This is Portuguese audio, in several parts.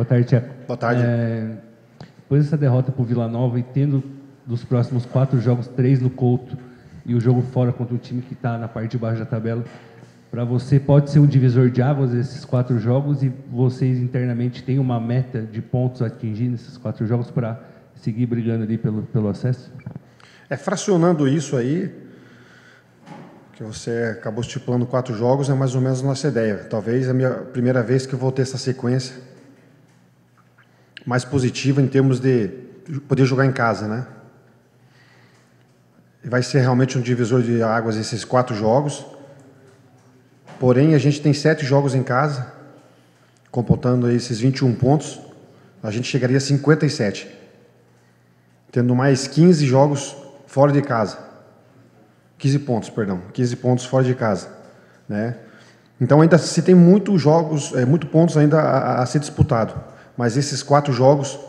Boa tarde, Tiago. Boa tarde. Depois dessa derrota para o Vila Nova e tendo dos próximos 4 jogos, 3 no Couto e o jogo fora contra o time que está na parte de baixo da tabela, para você pode ser um divisor de águas esses 4 jogos, e vocês internamente têm uma meta de pontos a atingir nesses 4 jogos para seguir brigando ali pelo acesso? Fracionando isso aí, que você acabou estipulando 4 jogos, é mais ou menos a nossa ideia. Talvez a minha primeira vez que eu vou ter essa sequência mais positiva em termos de poder jogar em casa, né? Vai ser realmente um divisor de águas esses 4 jogos. Porém, a gente tem 7 jogos em casa, computando esses 21 pontos, a gente chegaria a 57, tendo mais 15 jogos fora de casa. 15 pontos fora de casa, né? Então ainda se tem muitos pontos ainda a ser disputado, mas esses 4 jogos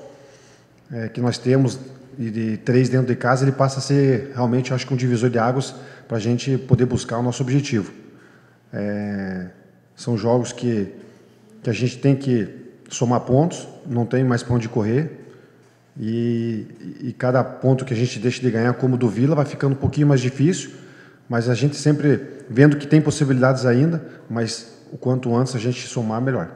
que nós temos, e de 3 dentro de casa, ele passa a ser realmente, acho que um divisor de águas para a gente poder buscar o nosso objetivo. São jogos que a gente tem que somar pontos, não tem mais para onde correr, e cada ponto que a gente deixa de ganhar, como o do Vila, vai ficando um pouquinho mais difícil, mas a gente sempre vendo que tem possibilidades ainda, mas o quanto antes a gente somar, melhor.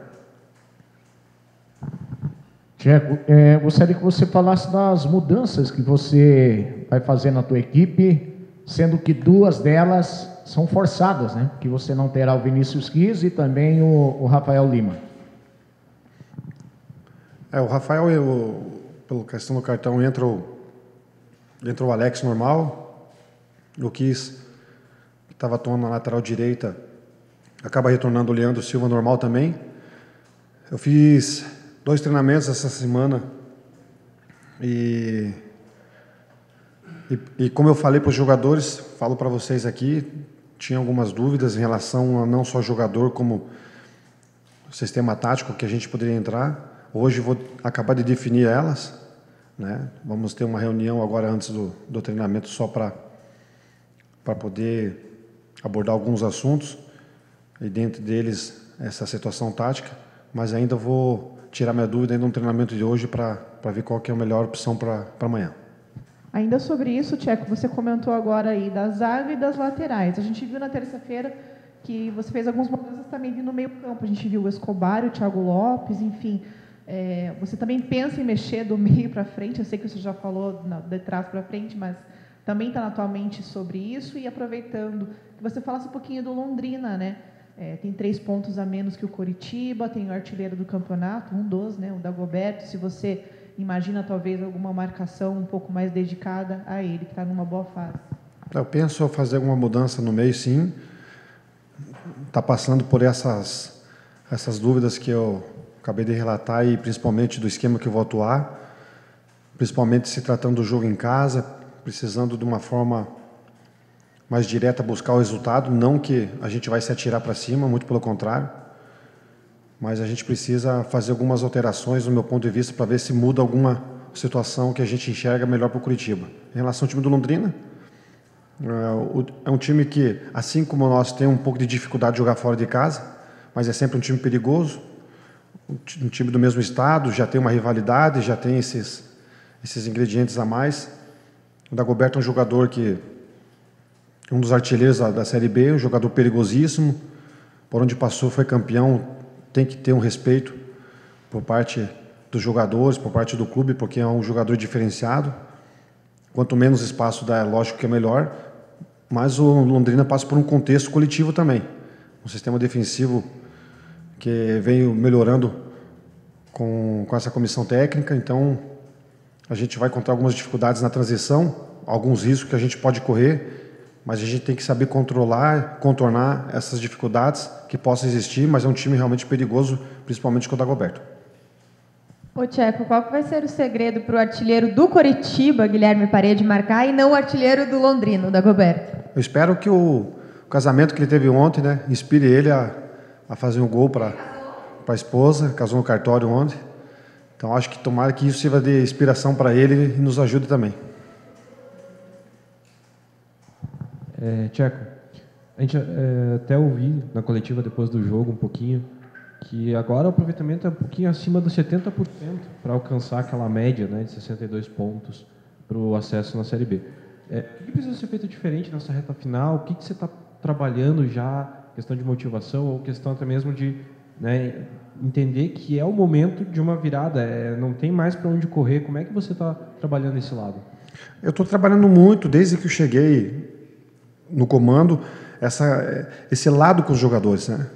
Tiago, gostaria que você falasse das mudanças que você vai fazer na tua equipe, sendo que 2 delas são forçadas, né? Que você não terá o Vinícius Quis e também o Rafael Lima. O Rafael, pela questão do cartão, entra o Alex normal, o Quis, que estava atuando na lateral direita, acaba retornando o Leandro Silva normal também. Eu fiz 2 treinamentos essa semana e como eu falei para os jogadores, falo para vocês aqui, tinha algumas dúvidas em relação a não só jogador, como o sistema tático que a gente poderia entrar. Hoje vou acabar de definir elas, né? Vamos ter uma reunião agora antes do treinamento só para poder abordar alguns assuntos, e dentro deles essa situação tática, mas ainda vou tirar minha dúvida ainda no treinamento de hoje para ver qual que é a melhor opção para amanhã. Ainda sobre isso, Tcheco, você comentou agora aí da zaga e das laterais. A gente viu na terça-feira que você fez algumas mudanças também no meio campo. A gente viu o Escobar, o Thiago Lopes, enfim. Você também pensa em mexer do meio para frente? Eu sei que você já falou de trás para frente, mas também está na tua mente sobre isso. E aproveitando, que você falasse um pouquinho do Londrina, né? Tem 3 pontos a menos que o Coritiba, tem o artilheiro do campeonato, um dos, né? O Dagoberto. Se você imagina talvez alguma marcação um pouco mais dedicada a ele, que está numa boa fase. Eu penso fazer alguma mudança no meio, sim. Está passando por essas dúvidas que eu acabei de relatar, e principalmente do esquema que eu vou atuar, principalmente se tratando do jogo em casa, precisando de uma forma mais direta buscar o resultado, não que a gente vai se atirar para cima, muito pelo contrário, mas a gente precisa fazer algumas alterações, no meu ponto de vista, para ver se muda alguma situação que a gente enxerga melhor para o Curitiba. Em relação ao time do Londrina, é um time que, assim como nós, tem um pouco de dificuldade de jogar fora de casa, mas é sempre um time perigoso, um time do mesmo estado, já tem uma rivalidade, já tem esses ingredientes a mais. O Dagoberto é um jogador que um dos artilheiros da Série B, um jogador perigosíssimo, por onde passou foi campeão, tem que ter um respeito por parte dos jogadores, por parte do clube, porque é um jogador diferenciado. Quanto menos espaço dá, é lógico que é melhor, mas o Londrina passa por um contexto coletivo também. Um sistema defensivo que veio melhorando com essa comissão técnica, então a gente vai encontrar algumas dificuldades na transição, alguns riscos que a gente pode correr, mas a gente tem que saber contornar essas dificuldades que possam existir, mas é um time realmente perigoso, principalmente com o Dagoberto. Ô Tcheco, qual que vai ser o segredo para o artilheiro do Coritiba, Guilherme Parede, marcar, e não o artilheiro do Londrina, o Dagoberto? Eu espero que o casamento que ele teve ontem, né, inspire ele a fazer um gol para a esposa, casou no cartório ontem. Então acho que tomara que isso sirva de inspiração para ele e nos ajude também. Tcheco, a gente até ouvi na coletiva depois do jogo um pouquinho que agora o aproveitamento é um pouquinho acima dos 70% para alcançar aquela média, né, de 62 pontos para o acesso na Série B. O que precisa ser feito diferente nessa reta final? O que você está trabalhando já? Questão de motivação ou questão até mesmo de, né, entender que é o momento de uma virada, não tem mais para onde correr. Como é que você está trabalhando esse lado? Eu estou trabalhando muito, desde que eu cheguei no comando, esse lado com os jogadores, né?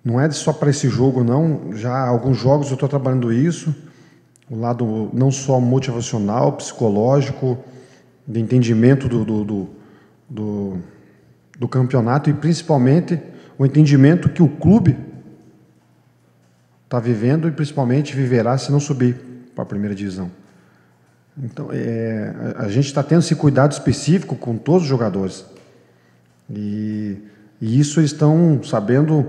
Não é só para esse jogo, não. Já há alguns jogos eu estou trabalhando isso, o lado não só motivacional, psicológico, de entendimento do campeonato e principalmente o entendimento que o clube está vivendo e principalmente viverá se não subir para a primeira divisão. Então, a gente está tendo esse cuidado específico com todos os jogadores. E isso eles estão sabendo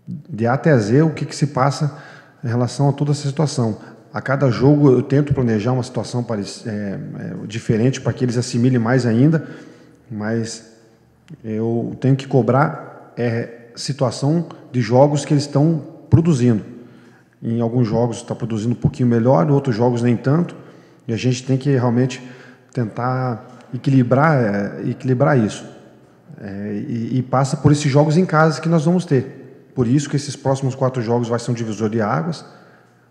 de A até Z o que se passa em relação a toda essa situação. A cada jogo eu tento planejar uma situação diferente para que eles assimilem mais ainda, mas eu tenho que cobrar situação de jogos que eles estão produzindo. Em alguns jogos está produzindo um pouquinho melhor, em outros jogos nem tanto, e a gente tem que realmente tentar equilibrar isso. E passa por esses jogos em casa que nós vamos ter. Por isso que esses próximos 4 jogos vai ser um divisor de águas,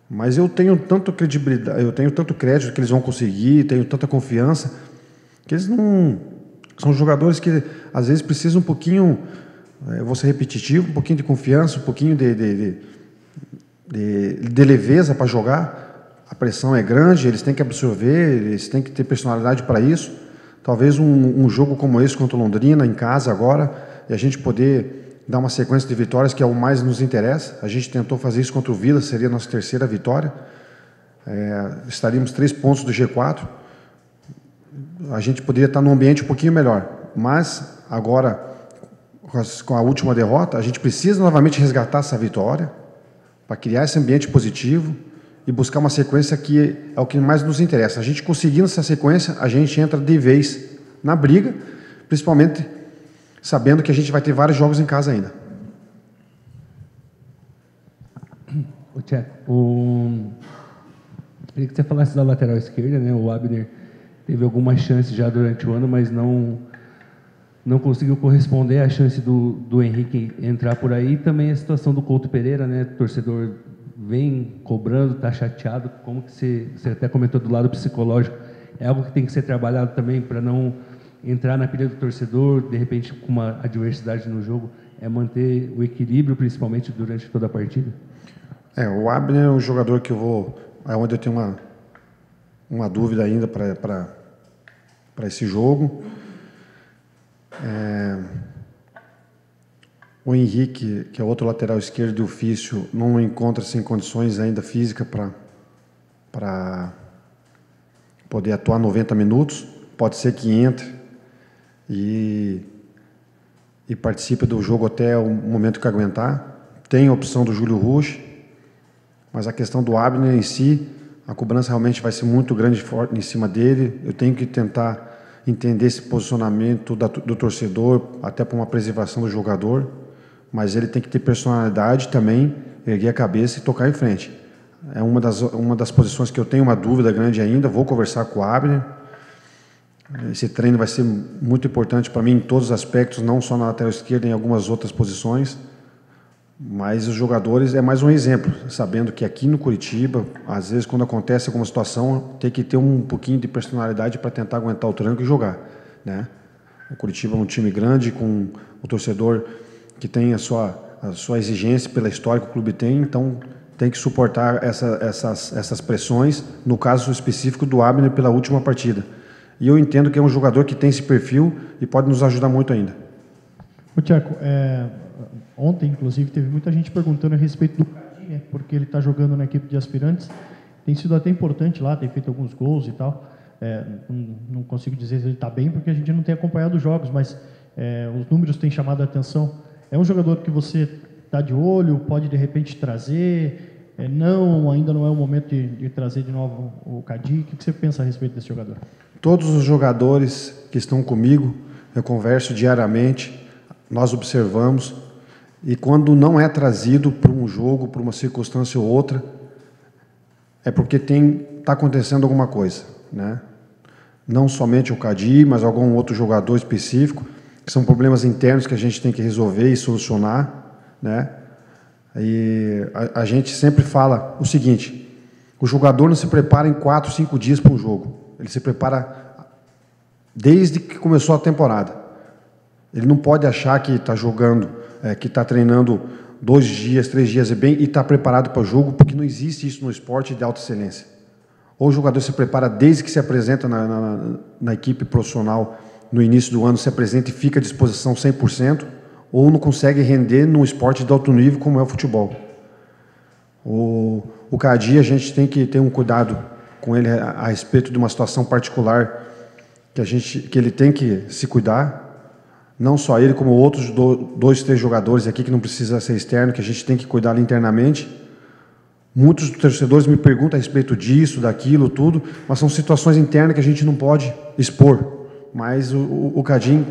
mas eu tenho tanto credibilidade, eu tenho tanto crédito que eles vão conseguir, tenho tanta confiança, que eles não... São jogadores que às vezes precisam um pouquinho, eu vou ser repetitivo, um pouquinho de confiança, um pouquinho de leveza para jogar. A pressão é grande, eles têm que absorver, eles têm que ter personalidade para isso. Talvez um jogo como esse contra o Londrina, em casa agora, e a gente poder dar uma sequência de vitórias que é o mais nos interessa. A gente tentou fazer isso contra o Vila, seria a nossa 3ª vitória. Estaríamos 3 pontos do G4. A gente poderia estar num ambiente um pouquinho melhor. Mas agora, com a última derrota, a gente precisa novamente resgatar essa vitória para criar esse ambiente positivo e buscar uma sequência que é o que mais nos interessa. A gente conseguindo essa sequência, a gente entra de vez na briga, principalmente sabendo que a gente vai ter vários jogos em casa ainda. Ô, Tcheco, queria que você falasse da lateral esquerda, né? O Abner teve algumas chances já durante o ano, mas não conseguiu corresponder à chance do Henrique entrar por aí. E também a situação do Couto Pereira, né? O torcedor vem cobrando, está chateado. Como que você até comentou do lado psicológico, é algo que tem que ser trabalhado também para não entrar na pilha do torcedor, de repente com uma adversidade no jogo, manter o equilíbrio, principalmente durante toda a partida? O Abner é um jogador que onde eu tenho uma dúvida ainda para esse jogo. O Henrique, que é outro lateral esquerdo de ofício, não encontra-se em condições ainda físicas para poder atuar 90 minutos. Pode ser que entre e participe do jogo até o momento que aguentar. Tem a opção do Júlio Rusch, mas a questão do Abner em si, a cobrança realmente vai ser muito grande em cima dele. Eu tenho que tentar entender esse posicionamento do torcedor, até para uma preservação do jogador, mas ele tem que ter personalidade também, erguer a cabeça e tocar em frente. É uma das posições que eu tenho uma dúvida grande ainda. Vou conversar com o Abner. Esse treino vai ser muito importante para mim em todos os aspectos, não só na lateral esquerda, em algumas outras posições. Mas os jogadores é mais um exemplo, sabendo que aqui no Curitiba, às vezes quando acontece alguma situação, tem que ter um pouquinho de personalidade para tentar aguentar o tranco e jogar, né? O Curitiba é um time grande, com o torcedor que tem a sua exigência pela história que o clube tem, então tem que suportar essas pressões, no caso específico do Abner pela última partida. E eu entendo que é um jogador que tem esse perfil e pode nos ajudar muito ainda. Ô, Tcheco, ontem, inclusive, teve muita gente perguntando a respeito do Cadi, né, porque ele está jogando na equipe de aspirantes. Tem sido até importante lá, tem feito alguns gols e tal. Não consigo dizer se ele está bem, porque a gente não tem acompanhado os jogos, mas os números têm chamado a atenção. É um jogador que você está de olho, pode de repente trazer? Ainda não é o momento de trazer de novo o Cadi. O que você pensa a respeito desse jogador? Todos os jogadores que estão comigo, eu converso diariamente. nós observamos, e quando não é trazido para um jogo, para uma circunstância ou outra, é porque está acontecendo alguma coisa, né? Não somente o Cadi, mas algum outro jogador específico, que são problemas internos que a gente tem que resolver e solucionar, né? E a gente sempre fala o seguinte: o jogador não se prepara em 4, 5 dias para um jogo, ele se prepara desde que começou a temporada. Ele não pode achar que está jogando, que está treinando 2 dias, 3 dias e está preparado para o jogo, porque não existe isso no esporte de alta excelência. Ou o jogador se prepara desde que se apresenta na equipe profissional no início do ano, se apresenta e fica à disposição 100%, ou não consegue render num esporte de alto nível como é o futebol. O Cadi, a gente tem que ter um cuidado com ele a respeito de uma situação particular que ele tem que se cuidar, não só ele, como outros 2, 3 jogadores aqui que não precisa ser externo, que a gente tem que cuidar ali internamente. Muitos torcedores me perguntam a respeito disso, daquilo, tudo, mas são situações internas que a gente não pode expor. Mas o Cadinho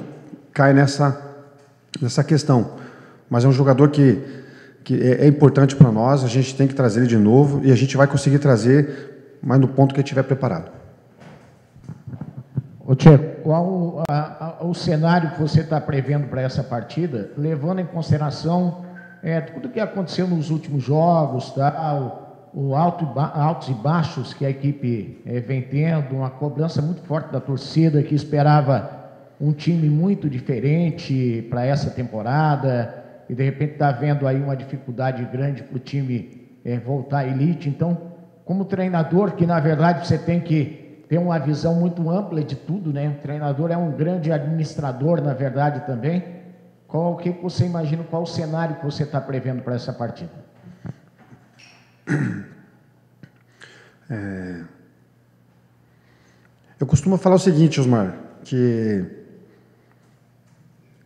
cai nessa questão. Mas é um jogador que é importante para nós, a gente tem que trazer ele de novo e a gente vai conseguir trazer, mas no ponto que ele estiver preparado. Ô Tcheco, qual o cenário que você está prevendo para essa partida, levando em consideração tudo que aconteceu nos últimos jogos, tá? Altos e baixos que a equipe vem tendo, uma cobrança muito forte da torcida que esperava um time muito diferente para essa temporada e de repente está vendo aí uma dificuldade grande para o time voltar à elite. Então, como treinador, que na verdade você tem que ter uma visão muito ampla de tudo, né? O treinador é um grande administrador, na verdade, também. O que você imagina, qual o cenário que você está prevendo para essa partida? Eu costumo falar o seguinte, Osmar, que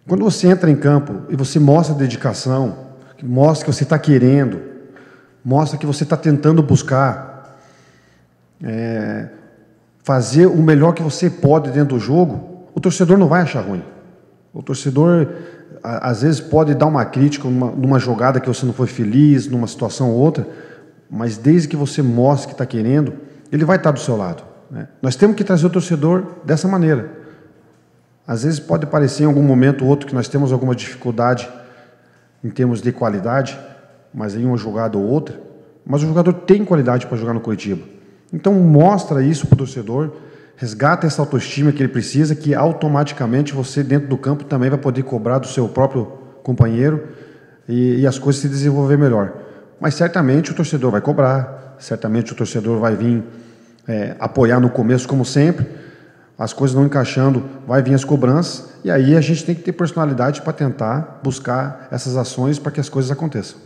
quando você entra em campo e você mostra dedicação, mostra que você está querendo, mostra que você está tentando buscar fazer o melhor que você pode dentro do jogo, o torcedor não vai achar ruim. O torcedor, às vezes, pode dar uma crítica numa jogada que você não foi feliz, numa situação ou outra, mas desde que você mostre que está querendo, ele vai estar do seu lado, né? Nós temos que trazer o torcedor dessa maneira. Às vezes pode parecer em algum momento ou outro que nós temos alguma dificuldade em termos de qualidade, mas em uma jogada ou outra, mas o jogador tem qualidade para jogar no Coritiba. Então mostra isso para o torcedor, resgata essa autoestima que ele precisa, que automaticamente você dentro do campo também vai poder cobrar do seu próprio companheiro e as coisas se desenvolver melhor. Mas certamente o torcedor vai cobrar, certamente o torcedor vai vir apoiar no começo como sempre, as coisas não encaixando, vai vir as cobranças, e aí a gente tem que ter personalidade para tentar buscar essas ações para que as coisas aconteçam.